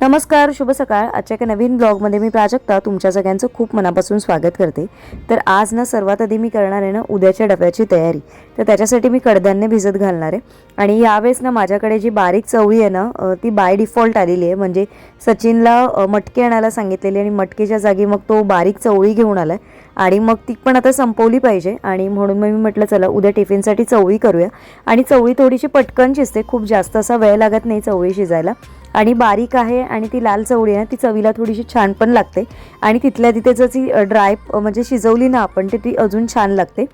नमस्कार, शुभ सकाळ। आजच्या एका नवीन ब्लॉगमध्ये मी प्राजक्ता तुमच्या सगळ्यांचं खूप मनापासून स्वागत करते। तर आज ना सर्वात आधी मी करणार आहे ना उद्याच्या डब्याची तयारी। तर त्याच्यासाठी मी कडधान्य भिजत घालणार आहे आणि यावेळेस ना माझ्याकडे जी बारीक चवळी आहे ना ती बाय डिफॉल्ट आलेली आहे। म्हणजे सचिनला मटकी आणायला सांगितलेली आणि मटकीच्या जागी मग तो बारीक चवळी घेऊन आलाय आणि मग ती पण आता संपवली पाहिजे आणि म्हणून मी म्हटलं चला उद्या टिफिनसाठी चवळी करूया। आणि चवळी थोडीशी पटकन शिजते, खूप जास्त असा वेळ लागत नाही चवळी शिजायला आणि बारीक आहे आणि ती लाल चवळी आहे ती चवीला थोडीशी छान पण लागते आणि तिथल्या तिथे जर ती ड्राय म्हणजे शिजवली ना आपण ती अजून छान लागते।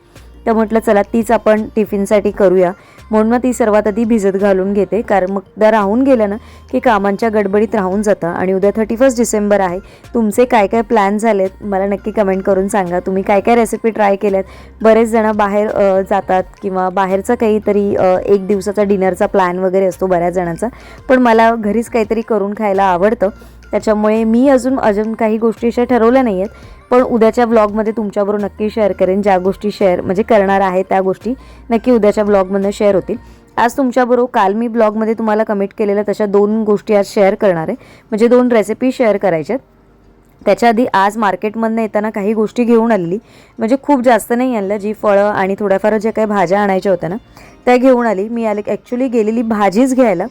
तर म्हटलं चला तीच आपण टिफिनसाठी करूया म्हणून मग ती सर्वात आधी भिजत घालून घेते, कारण मग त्या राहून गेलं ना की कामांच्या गडबडीत राहून जातं। आणि उद्या 31 डिसेंबर आहे। तुमचे काय काय प्लॅन झालेत मला नक्की कमेंट करून सांगा। तुम्ही काय काय रेसिपी ट्राय केल्यात? बरेच जण बाहेर जातात किंवा बाहेरचा काहीतरी एक दिवसाचा डिनरचा प्लॅन वगैरे असतो बऱ्याच जणांचा, पण मला घरीच काहीतरी करून खायला आवडतं। त्याच्यामुळे मी अजून काही गोष्टी अशा ठरवल्या नाही आहेत, पण उद्याच्या ब्लॉगमध्ये तुमच्याबरोबर नक्की शेअर करेन। ज्या गोष्टी शेअर म्हणजे करणार आहे त्या गोष्टी नक्की उद्याच्या ब्लॉगमधून शेअर होतील। आज तुमच्याबरोबर काल मी ब्लॉगमध्ये तुम्हाला कमेंट केलेल्या तशा 2 गोष्टी आज शेअर करणार आहे, म्हणजे 2 रेसिपी शेअर करायच्यात। त्याच्या आधी आज मार्केटमधनं येताना काही गोष्टी घेऊन आलेली, म्हणजे खूप जास्त नाही आणल्या, जी फळं आणि थोड्याफार जे काही भाज्या आणायच्या होत्या ना त्या घेऊन आली। मी ॲक्च्युली गेलेली भाजीच घ्यायला,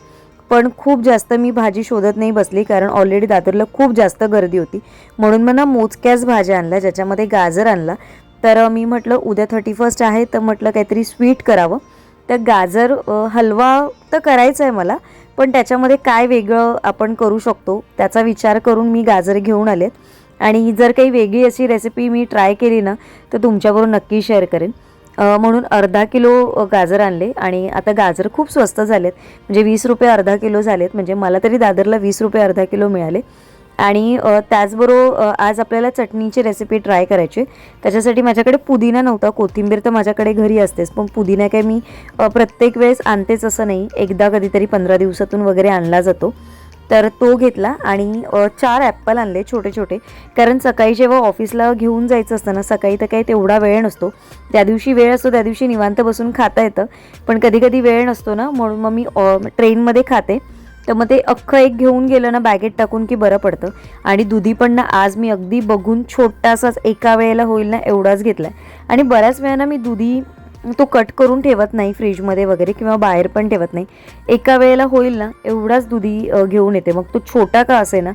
पण खूप जास्त मी भाजी शोधत नाही बसली, कारण ऑलरेडी दादरला खूप जास्त गर्दी होती म्हणून मग ना मोजक्याच भाज्या आणल्या, ज्याच्यामध्ये गाजर आणला। तर मी म्हटलं उद्या 31 आहे तर म्हटलं काहीतरी स्वीट करावं। तर गाजर हलवा तर करायचा आहे मला, पण त्याच्यामध्ये काय वेगळं आपण करू शकतो त्याचा विचार करून मी गाजर घेऊन आलेत आणि जर काही वेगळी अशी रेसिपी मी ट्राय केली ना तर तुमच्याबरोबर नक्की शेअर करेन। म्हणून अर्धा किलो गाजर आणले आणि आता गाजर खूप स्वस्त झालेत, म्हणजे 20 रुपये अर्धा किलो झालेत, म्हणजे मला तरी दादरला 20 रुपये अर्धा किलो मिळाले। आणि त्याचबरोबर आज आपल्याला चटणीची रेसिपी ट्राय करायची। त्याच्यासाठी माझ्याकडे पुदिना नव्हता, कोथिंबीर तर माझ्याकडे घरी असतेच, पण पुदिना काय मी प्रत्येक वेळेस आणतेच असं नाही, एकदा कधीतरी 15 दिवसातून वगैरे आणला जातो। तर तो घेतला आणि 4 ॲपल आणले छोटे छोटे, कारण सकाळी जेव्हा ऑफिसला घेऊन जायचं असतं ना सकाळी तर काही तेवढा वेळ नसतो, त्या दिवशी वेळ असतो त्या दिवशी निवांत बसून खाता येतं, पण कधी कधी वेळ नसतो ना म्हणून मग मी ट्रेनमध्ये खाते। तर मग ते अख्खं एक घेऊन गेलं ना बॅगेत टाकून की बरं पडतं। आणि दुधी पण ना आज मी अगदी बघून छोटासाच एका वेळेला होईल ना एवढाच घेतला आहे आणि बऱ्याच वेळा मी दुधी तो कट करून ठेवत नाही फ्रीजमध्ये वगैरे किंवा बाहेर पण ठेवत नाही, एका वेळेला होईल ना एवढाच दुधी घेऊन येते। मग तो छोटा का असे ना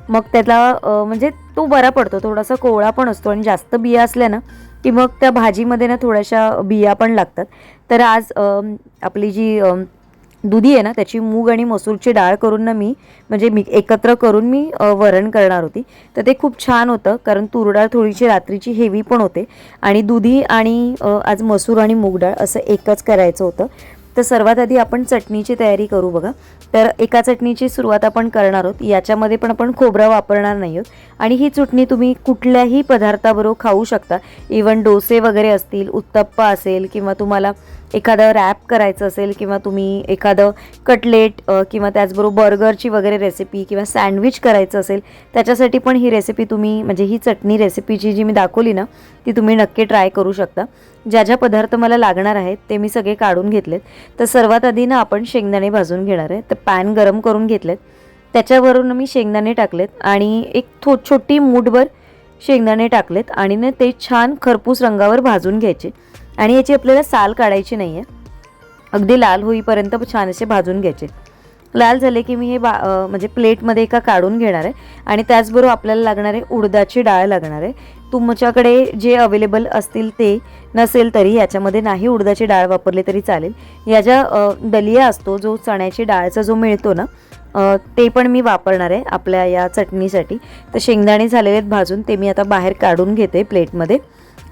मग त्याला म्हणजे तो बरा पडतो, थोडासा कोवळा पण असतो आणि जास्त बिया असल्या ना की मग त्या भाजीमध्ये ना थोड्याशा बिया पण लागतात। तर आज आपली जी दुधी आहे ना त्याची मूग आणि मसूरची डाळ करून ना मी म्हणजे एकत्र करून मी वरण करणार होती। तर ते खूप छान होतं, कारण तूर डाळ थोडीशी रात्रीची हेवी पण होते आणि दुधी आणि आज मसूर आणि मूग डाळ असं एकच करायचं होतं। तर सर्वात आधी आपण चटणीची तयारी करू बघा। तर एका चटणीची सुरुवात आपण करणार आहोत, याच्यामध्ये पण आपण खोबरं वापरणार नाही आहोत आणि ही चटणी तुम्ही कुठल्याही पदार्थाबरोबर खाऊ शकता। इवन डोसे वगैरे असतील, उत्तप्पा असेल किंवा तुम्हाला एखादं रॅप करायचं असेल किंवा तुम्ही एखादं कटलेट किंवा त्याचबरोबर बर्गरची वगैरे रेसिपी किंवा सँडविच करायचं असेल त्याच्यासाठी पण ही रेसिपी तुम्ही म्हणजे ही चटणी रेसिपीची जी मी दाखवली ना ती तुम्ही नक्की ट्राय करू शकता। ज्या ज्या पदार्थ मला लागणार आहेत ते मी सगळे काढून घेतलेत। तर सर्वात आधी ना आपण शेंगदाणे भाजून घेणार आहे। तर पॅन गरम करून घेतलेत, त्याच्यावरून मी शेंगदाणे टाकलेत आणि एक छोटी मूठभर शेंगदाणे टाकलेत आणि ना ते छान खरपूस रंगावर भाजून घ्यायचे आणि याची आपल्याला साल काढायची नाही आहे, अगदी लाल होईपर्यंत छान असे भाजून घ्यायचे। लाल झाले की मी हे म्हणजे प्लेटमध्ये एका काढून घेणार आहे आणि त्याचबरोबर आपल्याला लागणार आहे उडदाची डाळ लागणार आहे। तुमच्याकडे जे अवेलेबल असतील ते, नसेल तरी याच्यामध्ये नाही उडदाची डाळ वापरली तरी चालेल। याच्या दलिया असतो जो चण्याची डाळचा जो मिळतो ना ते पण मी वापरणार आहे आपल्या या चटणीसाठी। तर शेंगदाणे झालेले आहेत भाजून, ते मी आता बाहेर काढून घेते प्लेटमध्ये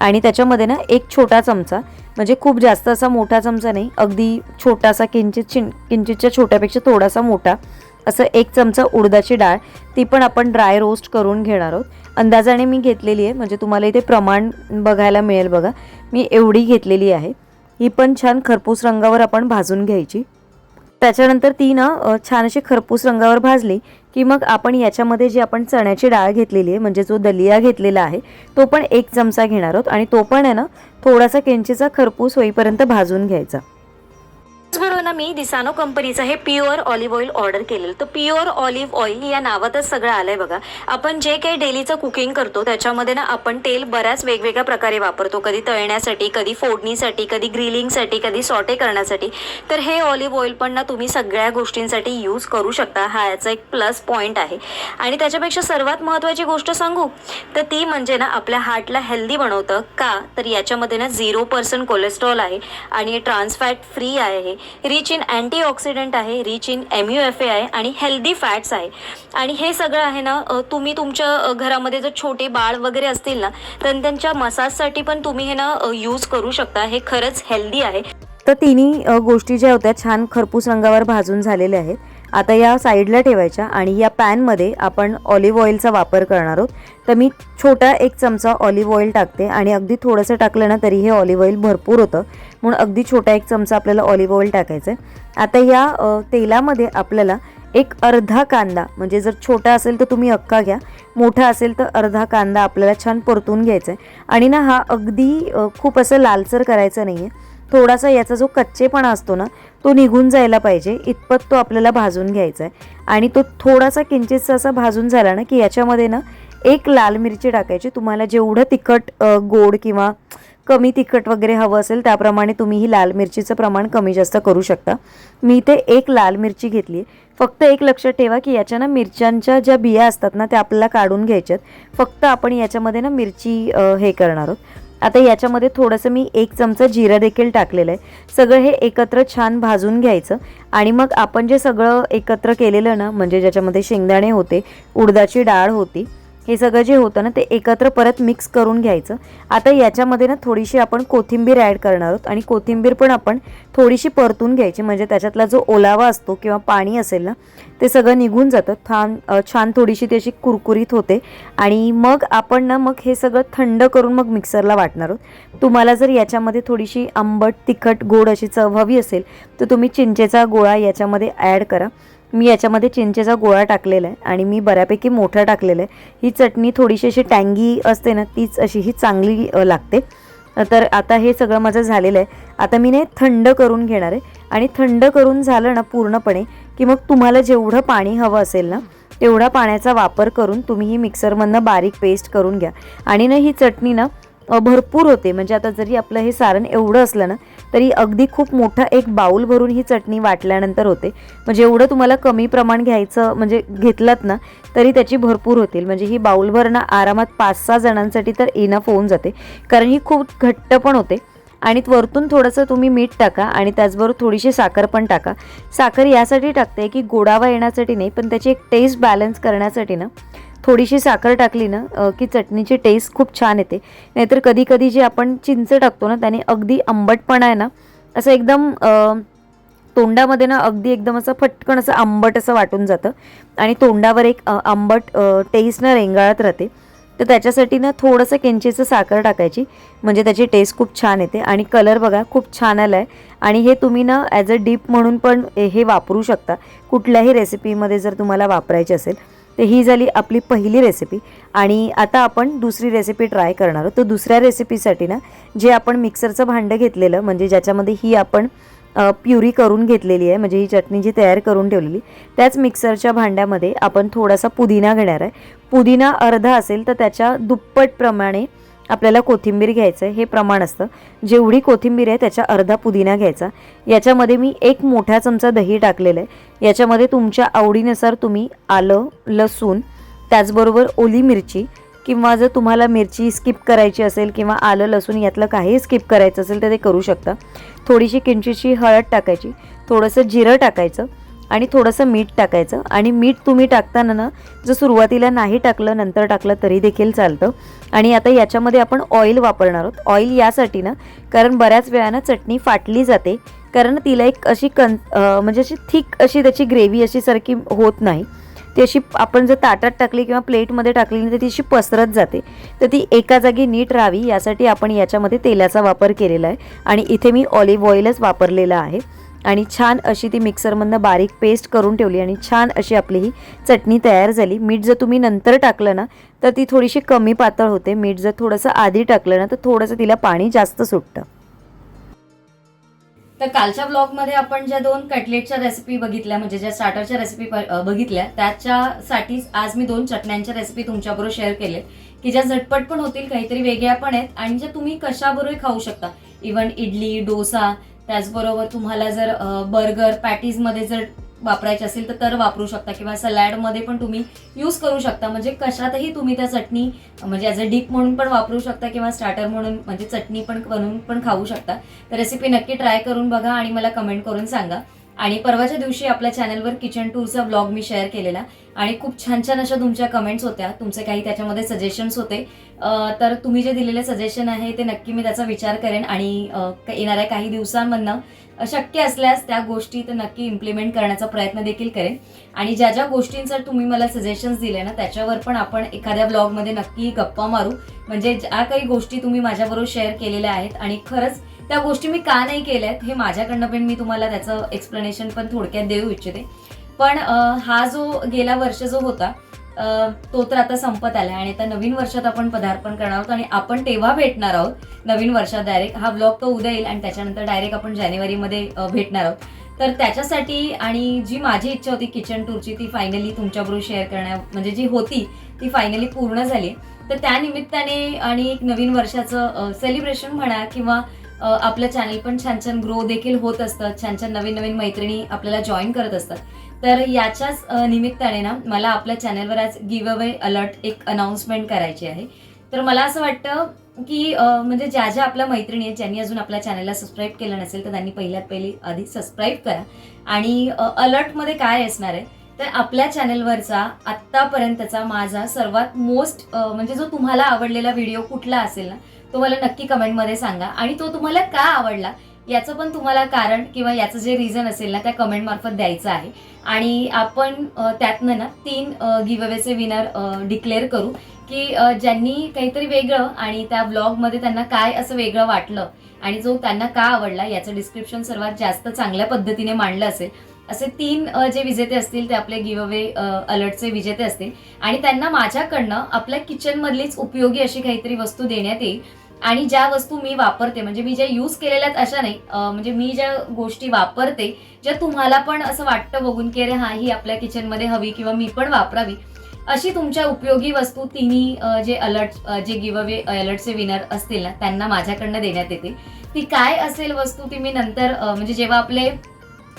आणि त्याच्यामध्ये ना एक छोटा चमचा, म्हणजे खूप जास्त असा मोठा चमचा नाही, अगदी छोटासा किंचितच्या छोट्यापेक्षा थोडासा मोठा असं 1 चमचा उडदाची डाळ, ती पण आपण ड्राय रोस्ट करून घेणार आहोत। अंदाजाने मी घेतलेली आहे, म्हणजे तुम्हाला इथे प्रमाण बघायला मिळेल बघा, मी एवढी घेतलेली आहे। ही पण छान खरपूस रंगावर आपण भाजून घ्यायची। त्याच्यानंतर ती ना छान अशी खरपूस रंगावर भाजली की मग आपण याच्यामध्ये जी आपण चण्याची डाळ घेतलेली आहे म्हणजे जो दलिया घेतलेला आहे तो पण 1 चमचा घेणार आहोत आणि तो पण आहे ना थोडासा किंचितचा खरपूस होईपर्यंत भाजून घ्यायचा। ना मी दिसानो कंपनीचं हे प्युअर ऑलिव्ह ऑइल ऑर्डर केलेलं. तर प्युअर ऑलिव्ह ऑइल या नावातच सगळं आलंय बघा. आपण जे काही डेलीचं कुकिंग करतो त्याच्यामध्ये ना आपण तेल बऱ्याच वेगवेगळ्या प्रकारे वापरतो, कधी तळण्यासाठी, कधी फोडणीसाठी, कधी ग्रिलिंगसाठी, कधी सॉटे करण्यासाठी. तर हे ऑलिव्ह ऑइल पण ना तुम्ही सगळ्या गोष्टींसाठी यूज करू शकता. हा याचा एक प्लस पॉईंट आहे. आणि त्याच्यापेक्षा सर्वात महत्त्वाची गोष्ट सांगू तर ती म्हणजे ना आपल्या हार्टला हेल्दी बनवतं. का तर याच्यामध्ये ना 0% कोलेस्ट्रॉल आहे आणि ट्रान्स फॅट फ्री आहे, रिच इन अँटीऑक्सिडंट आहे, रिच इन MUFA आहे आणि हेल्दी फॅट्स आहे. आणि हे सगळं आहे ना तुम्ही तुमच्या घरामध्ये जर छोटे बाळ वगैरे असतील ना तर त्यांच्या मसाजसाठी पण तुम्ही हे ना यूज करू शकता. हे खरंच हेल्दी आहे. तर तिन्ही गोष्टी ज्या होत्या छान खरपूस रंगावर भाजून झालेल्या आहेत. आता या साईडला ठेवायच्या आणि या पॅनमध्ये आपण ऑलिव्ह ऑइलचा वापर करणार आहोत. तर मी छोटा 1 चमचा ऑलिव्ह ऑइल टाकते आणि अगदी थोडंसं टाकलं ना तरी हे ऑलिव्ह ऑइल भरपूर होतं, म्हणून अगदी छोटा 1 चमचा आपल्याला ऑलिव्ह ऑइल टाकायचं आहे. आता या तेलामध्ये आपल्याला एक अर्धा कांदा, म्हणजे जर छोटा असेल तर तुम्ही अख्खा घ्या, मोठा असेल तर अर्धा कांदा आपल्याला छान परतून घ्यायचा आहे. आणि ना हा अगदी खूप असं लालसर करायचं नाही आहे, थोडासा याचा जो कच्चेपणा असतो ना तो निघून जायला पाहिजे इतपत तो आपल्याला भाजून घ्यायचा आहे. आणि तो थोडासा किंचितसा असा भाजून झाला ना की याच्यामध्ये ना 1 लाल मिरची टाकायची. तुम्हाला जेवढं तिखट गोड किंवा कमी तिखट वगैरे हवं असेल त्याप्रमाणे तुम्ही ही लाल मिरचीचं प्रमाण कमी जास्त करू शकता. मी इथे 1 लाल मिरची घेतली आहे. फक्त एक लक्षात ठेवा की याच्या ना मिरच्यांच्या ज्या बिया असतात ना त्या आपल्याला काढून घ्यायच्यात. फक्त आपण याच्यामध्ये ना मिरची हे करणार आहोत. आता याच्यामध्ये थोडंसं मी 1 चमचा जिरं देखील टाकलेलं आहे. सगळं हे एकत्र छान भाजून घ्यायचं. आणि मग आपण जे सगळं एकत्र केलेलं ना, म्हणजे ज्याच्यामध्ये शेंगदाणे होते, उडदाची डाळ होती, हे सगळं जे होतं ना ते एकत्र परत मिक्स करून घ्यायचं. आता याच्यामध्ये ना थोडीशी आपण कोथिंबीर ॲड करणार आहोत आणि कोथिंबीर पण आपण थोडीशी परतून घ्यायची, म्हणजे त्याच्यातला जो ओलावा असतो किंवा पाणी असेल ना ते सगळं निघून जातं. छान थोडीशी त्याची कुरकुरीत होते. आणि मग आपण ना मग हे सगळं थंड करून मग मिक्सरला वाटणार आहोत. तुम्हाला जर याच्यामध्ये थोडीशी आंबट, तिखट, गोड अशी चव हवी असेल तर तुम्ही चिंचेचा गोळा याच्यामध्ये ॲड करा. मी याच्यामध्ये चिंचेचा गोळा टाकलेला आहे आणि मी बऱ्यापैकी मोठा टाकलेला आहे. ही चटणी थोडीशी अशी टँगी असते ना तीच अशी ही चांगली लागते. तर आता हे सगळं माझं झालेलं आहे. आता मी ने थंड करून घेणार आहे आणि थंड करून झालं ना पूर्णपणे की मग तुम्हाला जेवढं पाणी हवं असेल ना तेवढा पाण्याचा वापर करून तुम्ही ही मिक्सरमधनं बारीक पेस्ट करून घ्या. आणि ना ही चटणी ना भरपूर होते, म्हणजे आता जरी आपलं हे सारण एवढं असलं ना तरी अगदी खूप मोठा एक बाऊल भरून ही चटणी वाटल्यानंतर होते. म्हणजे एवढं तुम्हाला कमी प्रमाण घ्यायचं म्हणजे घेतलात ना तरी त्याची भरपूर होतील. म्हणजे ही बाऊलभर ना आरामात 5-6 जणांसाठी तर इनफ होऊन जाते, कारण ही खूप घट्ट पण होते. आणि वरतून थोडंसं तुम्ही मीठ टाका आणि त्याचबरोबर थोडीशी साखर पण टाका. साखर यासाठी टाकते की गोडावा येण्यासाठी नाही, पण त्याची एक टेस्ट बॅलन्स करण्यासाठी ना थोडीशी साखर टाकली ना की चटणीची टेस्ट खूप छान येते. नाहीतर कधी कधी जे आपण चिंच टाकतो ना त्याने अगदी आंबटपणा आहे ना असं एकदम तोंडामध्ये ना अगदी एकदम असं फटकन असं आंबट असं वाटून जातं आणि तोंडावर एक आंबट टेस्ट ना रेंगाळत राहते. तर त्याच्यासाठी ना थोडंसं किंचितचं साखर टाकायची, म्हणजे त्याची टेस्ट खूप छान येते. आणि कलर बघा खूप छान आला आहे. आणि हे तुम्ही ना ॲज अ डीप म्हणून पण हे वापरू शकता कुठल्याही रेसिपीमध्ये जर तुम्हाला वापरायची असेल. तर ही झाली आपली पहिली रेसिपी. आणि आता आपण दुसरी रेसिपी ट्राय करणार आहोत. तर दुसऱ्या रेसिपीसाठी ना जे आपण मिक्सरचं भांडं घेतलेलं, म्हणजे ज्याच्यामध्ये ही आपण प्युरी करून घेतलेली आहे, म्हणजे ही चटणी जी तयार करून ठेवलेली, त्याच मिक्सरच्या भांड्यामध्ये आपण थोडासा पुदिना घेणार आहे. पुदिना अर्धा असेल तर त्याच्या दुप्पट प्रमाणे आपल्याला कोथिंबीर घ्यायचं आहे. हे प्रमाण असतं, जेवढी कोथिंबीर आहे त्याच्या अर्धा पुदिना घ्यायचा. याच्यामध्ये मी 1 मोठा चमचा दही टाकलेलं आहे. याच्यामध्ये तुमच्या आवडीनुसार तुम्ही आलं, लसूण, त्याचबरोबर ओली मिरची, किंवा जर तुम्हाला मिरची स्किप करायची असेल किंवा आलं लसूण यातलं काही स्किप करायचं असेल तर ते करू शकता. थोडीशी किंचितशी हळद टाकायची, थोडंसं जिरं टाकायचं आणि थोडंसं मीठ टाकायचं. आणि मीठ तुम्ही टाकताना ना जर सुरुवातीला नाही टाकलं नंतर टाकलं तरी देखील चालतं. आणि आता याच्यामध्ये आपण ऑइल वापरणार आहोत. ऑइल यासाठी ना कारण बऱ्याच वेळा चटणी फाटली जाते, कारण तिला एक अशी म्हणजे अशी थिक अशी त्याची ग्रेव्ही अशी सारखी होत नाही. ती अशी आपण जर ताटात टाकली किंवा प्लेटमध्ये टाकली तर ती अशी पसरत जाते. तर ती एका जागी नीट राहावी यासाठी आपण याच्यामध्ये तेलाचा वापर केलेला आहे. आणि इथे मी ऑलिव्ह ऑइलच वापरलेला आहे. आणि छान अशी ती मिक्सरमधनं बारीक पेस्ट करून ठेवली आणि छान अशी आपली ही चटणी तयार झाली. मीठ जर तुम्ही नंतर टाकलं ना तर ती थोडीशी कमी पातळ होते. मीठ जर थोडंसं आधी टाकलं ना तर थोडंसं तिला पाणी जास्त सुटतं. तर कालच्या ब्लॉगमध्ये आपण ज्या 2 कटलेटच्या रेसिपी बघितल्या, म्हणजे ज्या स्टार्टरच्या रेसिपी बघितल्या, त्याच्यासाठीच आज मी 2 चटण्यांच्या रेसिपी तुमच्याबरोबर शेअर केले की ज्या झटपट पण होतील, काहीतरी वेगळ्या पण आहेत आणि ज्या तुम्ही कशाबरोबर खाऊ शकता. इव्हन इडली, डोसा, त्याचबरोबर तुम्हाला जर बर्गर पॅटीजमध्ये जर वापरायचे असेल तर वापरू शकता किंवा सॅलडमध्ये पण तुम्ही यूज करू शकता. म्हणजे कशातही तुम्ही त्या चटणी म्हणजे ॲज अ डिप म्हणून पण वापरू शकता किंवा स्टार्टर म्हणून म्हणजे चटणी पण बनवून पण खाऊ शकता. तर रेसिपी नक्की ट्राय करून बघा आणि मला कमेंट करून सांगा. आणि परवाच्या दिवशी आपल्या चॅनलवर किचन टूरचा ब्लॉग मी शेअर केलेला आणि खूप छान छान अशा तुमच्या कमेंट्स होत्या, तुमचे काही त्याच्यामध्ये सजेशन्स होते. तर तुम्ही जे दिलेले सजेशन आहे ते नक्की मी त्याचा विचार करेन आणि येणाऱ्या काही दिवसांमधनं शक्य असल्यास त्या गोष्टी तर नक्की इम्प्लिमेंट करण्याचा प्रयत्न देखील करेन. आणि ज्या ज्या गोष्टींचा तुम्ही मला सजेशन्स दिले ना त्याच्यावर पण आपण एखाद्या ब्लॉगमध्ये नक्की गप्पा मारू. म्हणजे ज्या काही गोष्टी तुम्ही माझ्याबरोबर शेअर केलेल्या आहेत आणि खरंच त्या गोष्टी मी का नाही केल्या आहेत हे माझ्याकडनं पण मी तुम्हाला त्याचं एक्सप्लेनेशन पण थोडक्यात देऊ इच्छिते. पण हा जो गेला वर्ष जो होता तो तर आता संपत आला आणि आता नवीन वर्षात आपण पदार्पण करणार आहोत आणि आपण तेव्हा भेटणार आहोत नवीन वर्षात डायरेक्ट. हा ब्लॉग तो उद्या येईल आणि त्याच्यानंतर डायरेक्ट आपण जानेवारीमध्ये भेटणार आहोत. तर त्याच्यासाठी आणि जी माझी इच्छा होती किचन टूरची ती फायनली तुमच्याबरोबर शेअर करण्या म्हणजे जी होती ती फायनली पूर्ण झाली. तर त्या निमित्ताने आणि एक नवीन वर्षाचं सेलिब्रेशन म्हणा किंवा आपलं चॅनल पण छान छान ग्रो देखील होत असतं, छान छान नवीन नवीन मैत्रिणी आपल्याला जॉईन करत असतात. तर याच्याच निमित्ताने ना मला आपल्या चॅनलवर आज गिव्ह अवे अलर्ट एक अनाउन्समेंट करायची आहे. तर मला असं वाटतं की म्हणजे ज्या ज्या आपल्या मैत्रिणी आहेत ज्यांनी अजून आपल्या चॅनलला सबस्क्राईब केलं नसेल तर त्यांनी पहिल्यात पहिली आधी सबस्क्राईब करा. आणि अलर्टमध्ये काय असणार आहे तर आपल्या चॅनलवरचा आत्तापर्यंतचा माझा सर्वात मोस्ट म्हणजे जो तुम्हाला आवडलेला व्हिडिओ कुठला असेल ना तो मला नक्की कमेंटमध्ये सांगा. आणि तो तुम्हाला का आवडला याचं पण तुम्हाला कारण किंवा याचं जे रिझन असेल ना त्या कमेंट मार्फत द्यायचं आहे. आणि आपण त्यातनं ना 3 गिव्ह अवेचे विनर डिक्लेअर करू की ज्यांनी काहीतरी वेगळं आणि त्या ब्लॉगमध्ये त्यांना काय असं वेगळं वाटलं आणि जो त्यांना का आवडला याचं डिस्क्रिप्शन सर्वात जास्त चांगल्या पद्धतीने मांडलं असेल असे 3 जे विजेते असतील ते आपले गिव्ह अवे अलर्टचे विजेते असतील. आणि त्यांना माझ्याकडनं आपल्या किचनमधलीच उपयोगी अशी काहीतरी वस्तू देण्यात येईल. आणि ज्या वस्तू मी वापरते म्हणजे मी ज्या यूज केलेल्या आहेत अशा नाही, म्हणजे मी ज्या गोष्टी वापरते ज्या तुम्हाला पण असं वाटतं बघून की अरे हा ही आपल्या किचनमध्ये हवी किंवा मी पण वापरावी अशी तुमच्या उपयोगी वस्तू तिन्ही जे अलर्ट जे गिव्ह अवे अलर्टचे विनर असतील ना त्यांना माझ्याकडनं देण्यात येते. ती काय असेल वस्तू ती मी नंतर म्हणजे जेव्हा आपले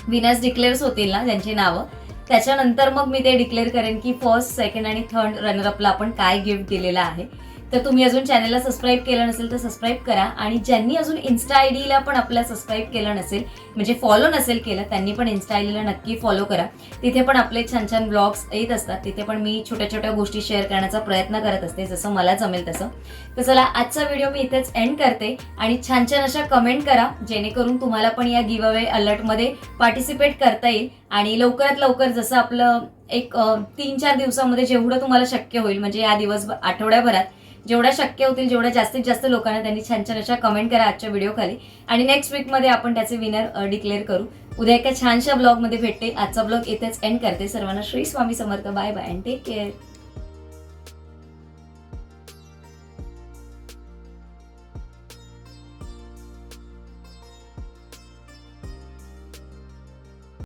विनर्स डिक्लेअर्स होतील ना त्यांची नावं त्याच्यानंतर मग मी ते डिक्लेअर करेन की फर्स्ट, सेकंड आणि थर्ड रनरअपला आपण काय गिफ्ट दिलेलं आहे. तर तुम्ही अजून चॅनलला सबस्क्राईब केलं नसेल तर सबस्क्राईब करा. आणि ज्यांनी अजून इन्स्टा आय डीला पण आपल्या सबस्क्राईब केलं नसेल म्हणजे फॉलो नसेल केलं त्यांनी पण इन्स्टा आय डीला नक्की फॉलो करा. तिथे पण आपले छान छान ब्लॉग्स येत असतात. तिथे पण मी छोट्या छोट्या गोष्टी शेअर करण्याचा प्रयत्न करत असते जसं मला जमेल तसं. तर चला आजचा व्हिडिओ मी इथेच एंड करते आणि छान छान अशा कमेंट करा जेणेकरून तुम्हाला पण या गिव्ह अवे अलर्टमध्ये पार्टिसिपेट करता येईल. आणि लवकरात लवकर जसं आपलं एक 3-4 दिवसामध्ये जेवढं तुम्हाला शक्य होईल म्हणजे या आठवड्याभरात जेवढ्या शक्य होतील जेवढ्या जास्तीत जास्त लोकांना त्यांनी छान छान अशा कमेंट करा आजच्या व्हिडिओ खाली. आणि नेक्स्ट वीकमध्ये आपण त्याचे विनर डिक्लेअर करू. उद्या एका छानशा ब्लॉगमध्ये भेटते. आजचा ब्लॉग इथेच एंड करते. सर्वांना Shri Swami Samarth. Bye bye and take care.